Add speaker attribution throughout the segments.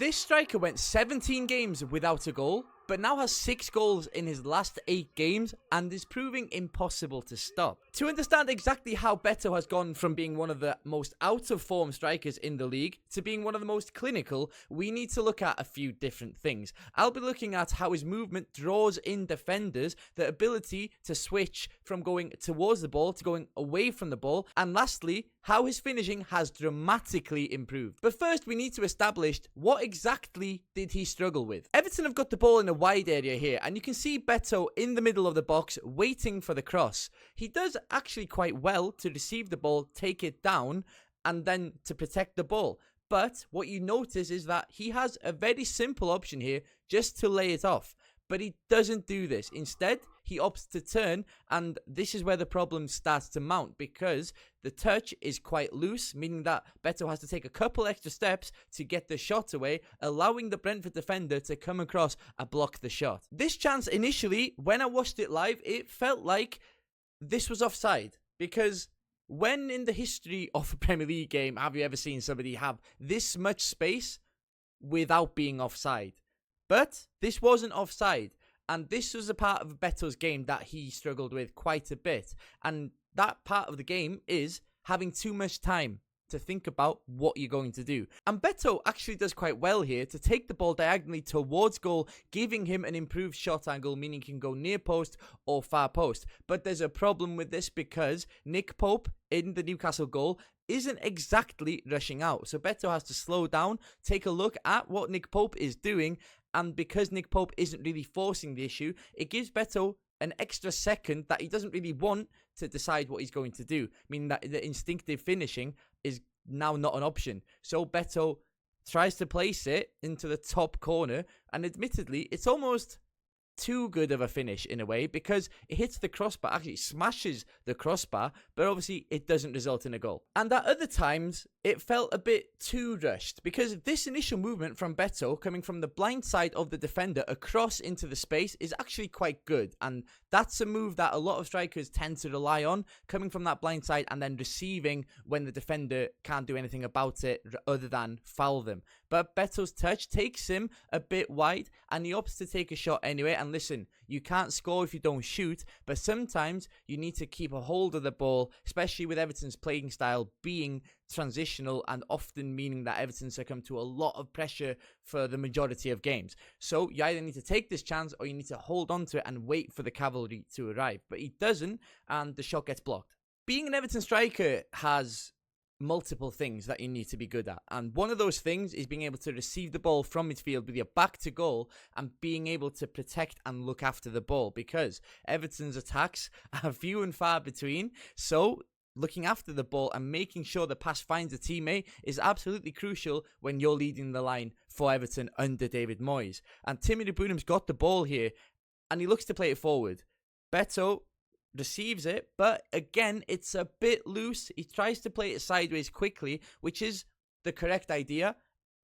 Speaker 1: This striker went 17 games without a goal, but now has 6 goals in his last 8 games and is proving impossible to stop. To understand exactly how Beto has gone from being one of the most out of form strikers in the league to being one of the most clinical, we need to look at a few different things. I'll be looking at how his movement draws in defenders, the ability to switch from going towards the ball to going away from the ball, and lastly, how his finishing has dramatically improved. But first, we need to establish what exactly did he struggle with. Everton have got the ball in a wide area here, and you can see Beto in the middle of the box waiting for the cross. He does actually quite well to receive the ball, take it down, and then to protect the ball. But what you notice is that he has a very simple option here just to lay it off. But he doesn't do this. Instead, he opts to turn, and this is where the problem starts to mount because the touch is quite loose, meaning that Beto has to take a couple extra steps to get the shot away, allowing the Brentford defender to come across and block the shot. This chance initially, when I watched it live, it felt like this was offside because when in the history of a Premier League game have you ever seen somebody have this much space without being offside? But this wasn't offside, and this was a part of Beto's game that he struggled with quite a bit. And that part of the game is having too much time to think about what you're going to do. And Beto actually does quite well here to take the ball diagonally towards goal, giving him an improved shot angle, meaning he can go near post or far post. But there's a problem with this because Nick Pope in the Newcastle goal isn't exactly rushing out. So Beto has to slow down, take a look at what Nick Pope is doing, and because Nick Pope isn't really forcing the issue, it gives Beto an extra second that he doesn't really want to decide what he's going to do, meaning that the instinctive finishing is now not an option. So Beto tries to place it into the top corner, and admittedly, it's almost too good of a finish in a way because it hits the crossbar, actually smashes the crossbar, but obviously it doesn't result in a goal. And at other times, it felt a bit too rushed because this initial movement from Beto coming from the blind side of the defender across into the space is actually quite good. And that's a move that a lot of strikers tend to rely on, coming from that blind side and then receiving when the defender can't do anything about it other than foul them. But Beto's touch takes him a bit wide and he opts to take a shot anyway. And listen, you can't score if you don't shoot, but sometimes you need to keep a hold of the ball, especially with Everton's playing style being transitional and often meaning that Everton succumb to a lot of pressure for the majority of games. So you either need to take this chance or you need to hold on to it and wait for the cavalry to arrive. But he doesn't, and the shot gets blocked. Being an Everton striker has multiple things that you need to be good at, and one of those things is being able to receive the ball from midfield with your back to goal and being able to protect and look after the ball, because Everton's attacks are few and far between. So looking after the ball and making sure the pass finds a teammate is absolutely crucial when you're leading the line for Everton under David Moyes. And Timmy Bunham's got the ball here and he looks to play it forward. Beto receives it, but again, it's a bit loose. He tries to play it sideways quickly, which is the correct idea.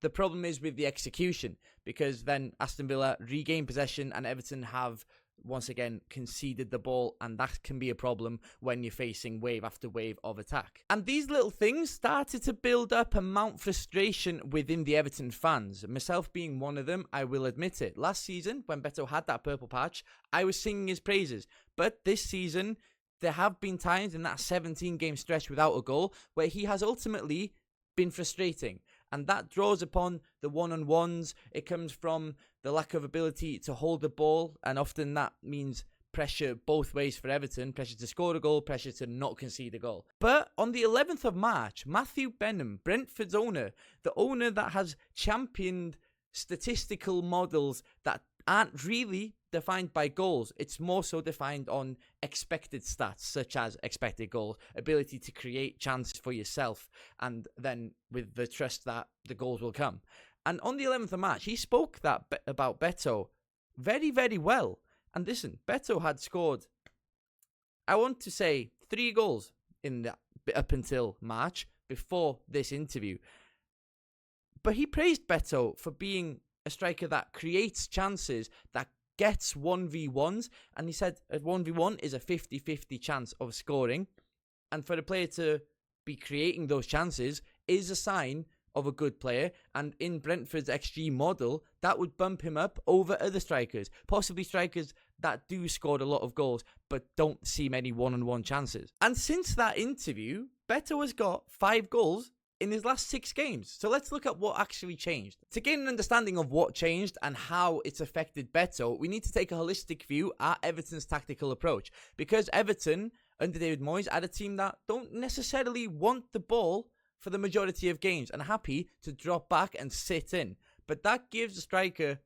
Speaker 1: The problem is with the execution, because then Aston Villa regain possession and Everton have once again conceded the ball, and that can be a problem when you're facing wave after wave of attack. And these little things started to build up and mount frustration within the Everton fans, myself being one of them. I will admit it. Last season, when Beto had that purple patch, I was singing his praises, but this season there have been times in that 17 game stretch without a goal where he has ultimately been frustrating. And that draws upon the one-on-ones. It comes from the lack of ability to hold the ball. And often that means pressure both ways for Everton. Pressure to score a goal, pressure to not concede a goal. But on the 11th of March, Matthew Benham, Brentford's owner, the owner that has championed statistical models that aren't really defined by goals, it's more so defined on expected stats, such as expected goals, ability to create chances for yourself, and then with the trust that the goals will come. And on the 11th of March, he spoke about Beto very, very well. And listen, Beto had scored, I want to say, 3 goals up until March, before this interview. But he praised Beto for being a striker that creates chances, that gets 1v1s, and he said a 1v1 is a 50-50 chance of scoring, and for the player to be creating those chances is a sign of a good player, and in Brentford's XG model, that would bump him up over other strikers, possibly strikers that do score a lot of goals but don't see many one-on-one chances. And since that interview, Beto has got 5 goals in his last 6 games. So let's look at what actually changed. To gain an understanding of what changed and how it's affected Beto, we need to take a holistic view at Everton's tactical approach. Because Everton, under David Moyes, had a team that don't necessarily want the ball for the majority of games and happy to drop back and sit in. But that gives the striker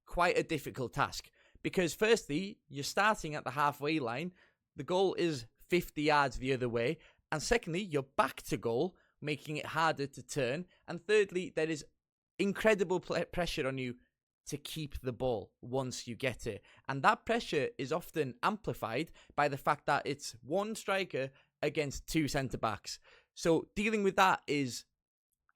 Speaker 1: quite a difficult task. Because firstly, you're starting at the halfway line. The goal is 50 yards the other way. And secondly, you're back to goal, making it harder to turn. And thirdly, there is incredible pressure on you to keep the ball once you get it. And that pressure is often amplified by the fact that it's one striker against 2 centre-backs. So dealing with that is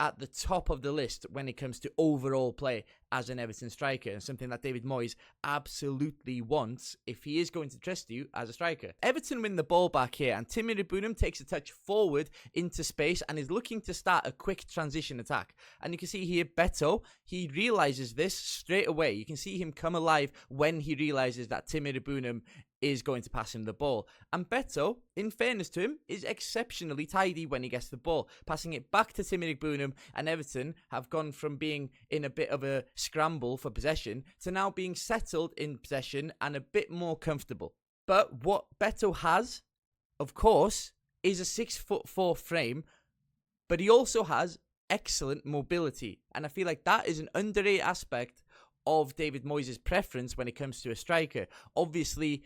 Speaker 1: at the top of the list when it comes to overall play as an Everton striker, and something that David Moyes absolutely wants if he is going to trust you as a striker. Everton win the ball back here, and Timmy Rabunum takes a touch forward into space and is looking to start a quick transition attack. And you can see here Beto, he realizes this straight away. You can see him come alive when he realizes that Timmy Rabunum is going to pass him the ball. And Beto, in fairness to him, is exceptionally tidy when he gets the ball, passing it back to Timmy Rabunum, and Everton have gone from being in a bit of a scramble for possession to now being settled in possession and a bit more comfortable. But what Beto has, of course, is a 6'4" frame, but he also has excellent mobility. And I feel like that is an underrated aspect of David Moyes' preference when it comes to a striker. Obviously,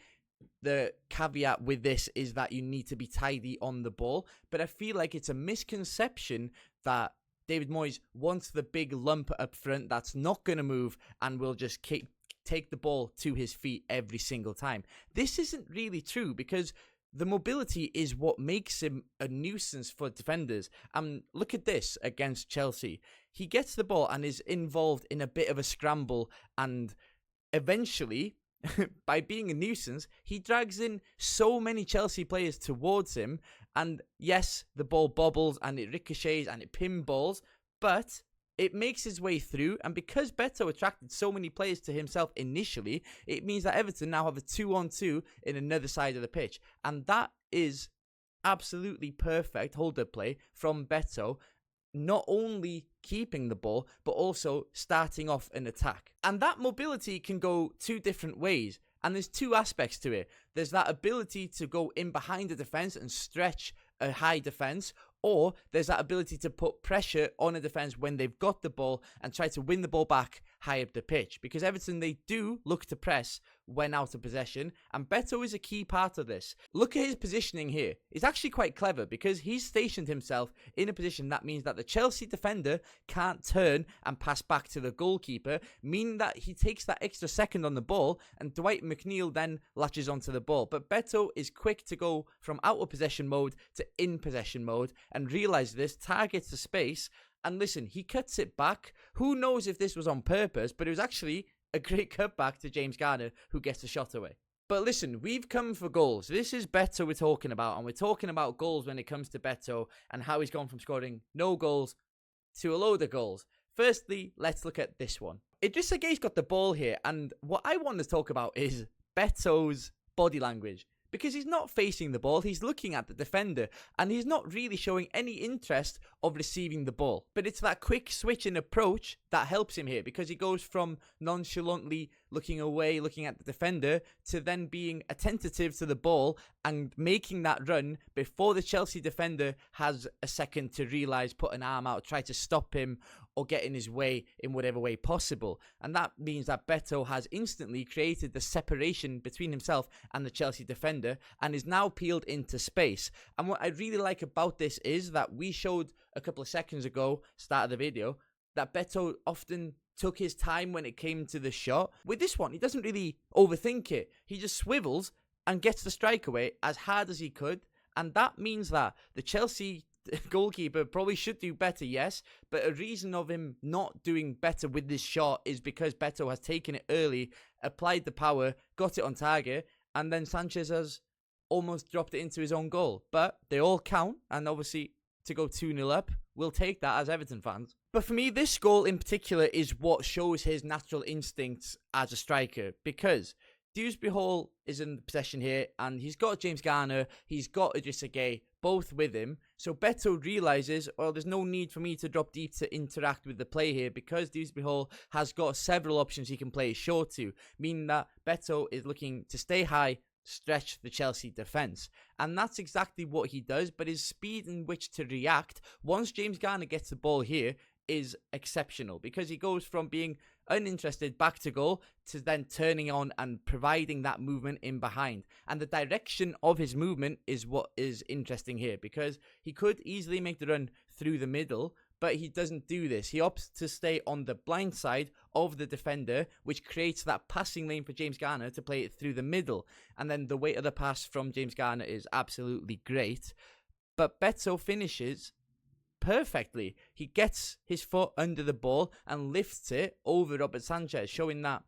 Speaker 1: the caveat with this is that you need to be tidy on the ball, but I feel like it's a misconception that David Moyes wants the big lump up front that's not going to move and will just take the ball to his feet every single time. This isn't really true, because the mobility is what makes him a nuisance for defenders. Look at this against Chelsea. He gets the ball and is involved in a bit of a scramble, and eventually, by being a nuisance, he drags in so many Chelsea players towards him. And yes, the ball bobbles and it ricochets and it pinballs, but it makes its way through. And because Beto attracted so many players to himself initially, it means that Everton now have a 2-on-2 in another side of the pitch. And that is absolutely perfect hold-up play from Beto, not only keeping the ball, but also starting off an attack. And that mobility can go 2 different ways. And there's 2 aspects to it. There's that ability to go in behind the defence and stretch a high defence, or there's that ability to put pressure on a defence when they've got the ball and try to win the ball back high up the pitch. Because Everton, they do look to press when out of possession, and Beto is a key part of this. Look at his positioning here. It's actually quite clever, because he's stationed himself in a position that means that the Chelsea defender can't turn and pass back to the goalkeeper, meaning that he takes that extra second on the ball, and Dwight McNeil then latches onto the ball. But Beto is quick to go from out of possession mode to in possession mode, and realize this, targets the space, and listen, he cuts it back. Who knows if this was on purpose, but it was actually a great cutback to James Garner, who gets the shot away. But listen, we've come for goals. This is Beto we're talking about, and we're talking about goals when it comes to Beto and how he's gone from scoring no goals to a load of goals. Firstly, let's look at this one. Idrissa Gueye's got the ball here, and what I want to talk about is Beto's body language. Because he's not facing the ball, he's looking at the defender, and he's not really showing any interest of receiving the ball. But it's that quick switch in approach that helps him here, because he goes from nonchalantly looking away, looking at the defender, to then being attentive to the ball and making that run before the Chelsea defender has a second to realise, put an arm out, try to stop him or get in his way in whatever way possible. And that means that Beto has instantly created the separation between himself and the Chelsea defender and is now peeled into space. And what I really like about this is that we showed a couple of seconds ago, start of the video, that Beto often took his time when it came to the shot. With this one, he doesn't really overthink it. He just swivels and gets the strike away as hard as he could. And that means that the Chelsea goalkeeper probably should do better, yes, but a reason of him not doing better with this shot is because Beto has taken it early, applied the power, got it on target, and then Sanchez has almost dropped it into his own goal. But they all count, and obviously to go 2-0 up, we'll take that as Everton fans. But for me, this goal in particular is what shows his natural instincts as a striker, because Dewsbury Hall is in possession here, and he's got James Garner, he's got Idrissa Gueye, both with him. So Beto realises, well, there's no need for me to drop deep to interact with the play here, because Dewsbury Hall has got several options he can play short to, meaning that Beto is looking to stay high, stretch the Chelsea defence. And that's exactly what he does, but his speed in which to react once James Garner gets the ball here is exceptional, because he goes from being uninterested back to goal to then turning on and providing that movement in behind. And the direction of his movement is what is interesting here, because he could easily make the run through the middle, but he doesn't do this. He opts to stay on the blind side of the defender, which creates that passing lane for James Garner to play it through the middle. And then the weight of the pass from James Garner is absolutely great. But Beto finishes perfectly. He gets his foot under the ball and lifts it over Robert Sanchez, showing that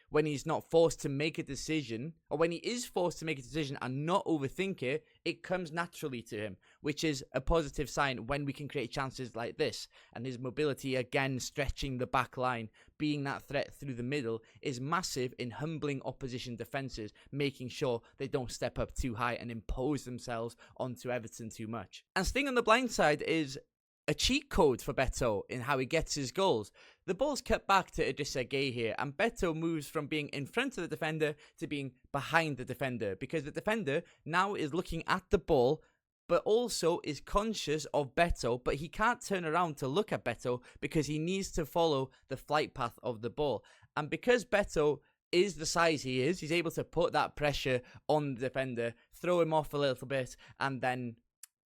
Speaker 1: when he's not forced to make a decision, or when he is forced to make a decision and not overthink it, it comes naturally to him, which is a positive sign when we can create chances like this. And his mobility, again, stretching the back line, being that threat through the middle, is massive in humbling opposition defences, making sure they don't step up too high and impose themselves onto Everton too much. And staying on the blind side is a cheat code for Beto in how he gets his goals. The ball's cut back to Idrissa Gueye here, and Beto moves from being in front of the defender to being behind the defender, because the defender now is looking at the ball but also is conscious of Beto, but he can't turn around to look at Beto because he needs to follow the flight path of the ball. And because Beto is the size he is, he's able to put that pressure on the defender, throw him off a little bit, and then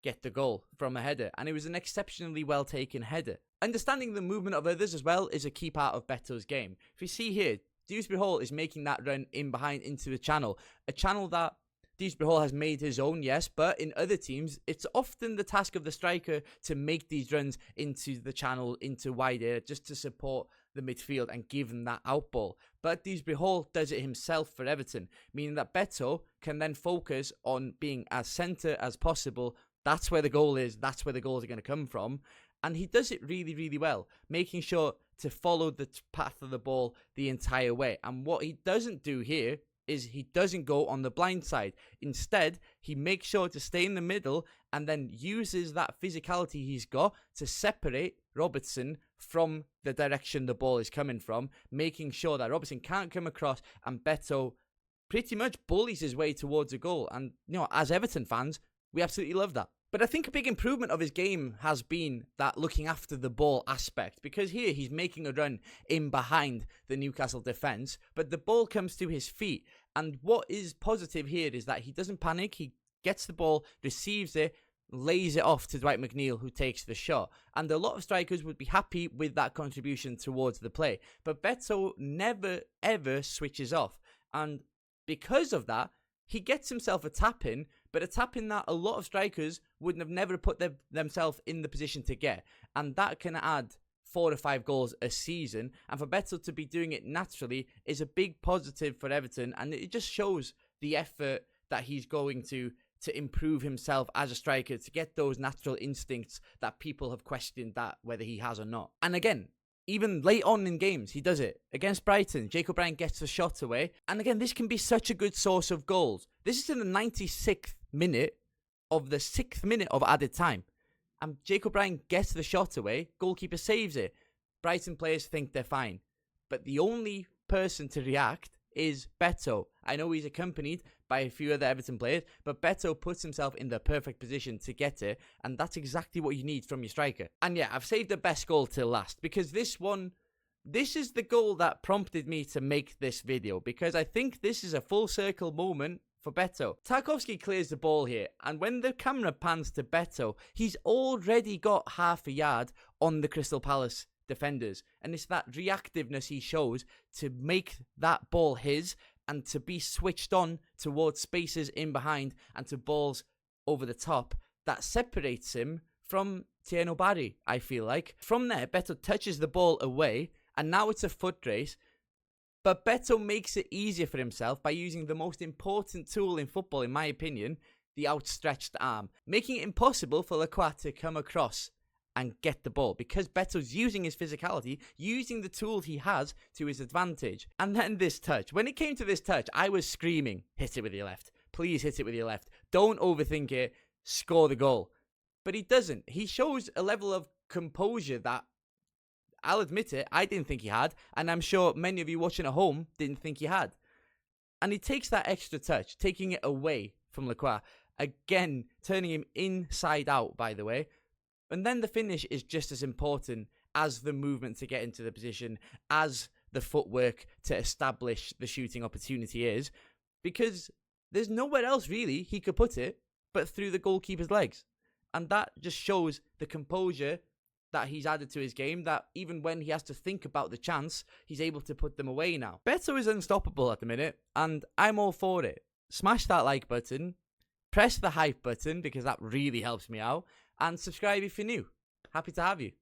Speaker 1: get the goal from a header. And it was an exceptionally well taken header. Understanding the movement of others as well is a key part of Beto's game. If you see here, Dewsbury Hall is making that run in behind into a channel that Dewsbury Hall has made his own, yes, but in other teams, it's often the task of the striker to make these runs into the channel, into wide area, just to support the midfield and give them that out ball. But Dewsbury Hall does it himself for Everton, meaning that Beto can then focus on being as centre as possible. That's where the goal is. That's where the goals are going to come from. And he does it really, really well, making sure to follow the path of the ball the entire way. And what he doesn't do here is he doesn't go on the blind side. Instead, he makes sure to stay in the middle and then uses that physicality he's got to separate Robertson from the direction the ball is coming from, making sure that Robertson can't come across and Beto pretty much bullies his way towards a goal. And, as Everton fans, we absolutely love that. But I think a big improvement of his game has been that looking after the ball aspect, because here he's making a run in behind the Newcastle defence, but the ball comes to his feet. And what is positive here is that he doesn't panic. He gets the ball, receives it, lays it off to Dwight McNeil, who takes the shot. And a lot of strikers would be happy with that contribution towards the play. But Beto never, ever switches off. And because of that, he gets himself a tap-in, but a tap-in that a lot of strikers would have never put themselves in the position to get. And that can add 4 to 5 goals a season. And for Beto to be doing it naturally is a big positive for Everton. And it just shows the effort that he's going to improve himself as a striker, to get those natural instincts that people have questioned that whether he has or not. And again, even late on in games, he does it. Against Brighton, Jacob Bryant gets the shot away. And again, this can be such a good source of goals. This is in the 96th minute of the 6th minute of added time. And Jacob Bryant gets the shot away. Goalkeeper saves it. Brighton players think they're fine. But the only person to react is Beto. I know he's accompanied by a few other Everton players, but Beto puts himself in the perfect position to get it, and that's exactly what you need from your striker. And yeah, I've saved the best goal till last, because this is the goal that prompted me to make this video, because I think this is a full circle moment for Beto. Tarkowski clears the ball here, and when the camera pans to Beto, he's already got half a yard on the Crystal Palace defenders, and it's that reactiveness he shows to make that ball his and to be switched on towards spaces in behind and to balls over the top that separates him from Tieno Barry, I feel like. From there, Beto touches the ball away, and now it's a foot race. But Beto makes it easier for himself by using the most important tool in football, in my opinion, the outstretched arm, making it impossible for Lacroix to come across and get the ball, because Beto's using his physicality, using the tools he has to his advantage. And then this touch. When it came to this touch, I was screaming, hit it with your left. Please hit it with your left. Don't overthink it. Score the goal. But he doesn't. He shows a level of composure that, I'll admit it, I didn't think he had, and I'm sure many of you watching at home didn't think he had. And he takes that extra touch, taking it away from Lacroix, again, turning him inside out, by the way. And then the finish is just as important as the movement to get into the position, as the footwork to establish the shooting opportunity is, because there's nowhere else really he could put it but through the goalkeeper's legs. And that just shows the composure that he's added to his game, that even when he has to think about the chance, he's able to put them away now. Beto is unstoppable at the minute, and I'm all for it. Smash that like button, press the hype button, because that really helps me out, and subscribe if you're new. Happy to have you.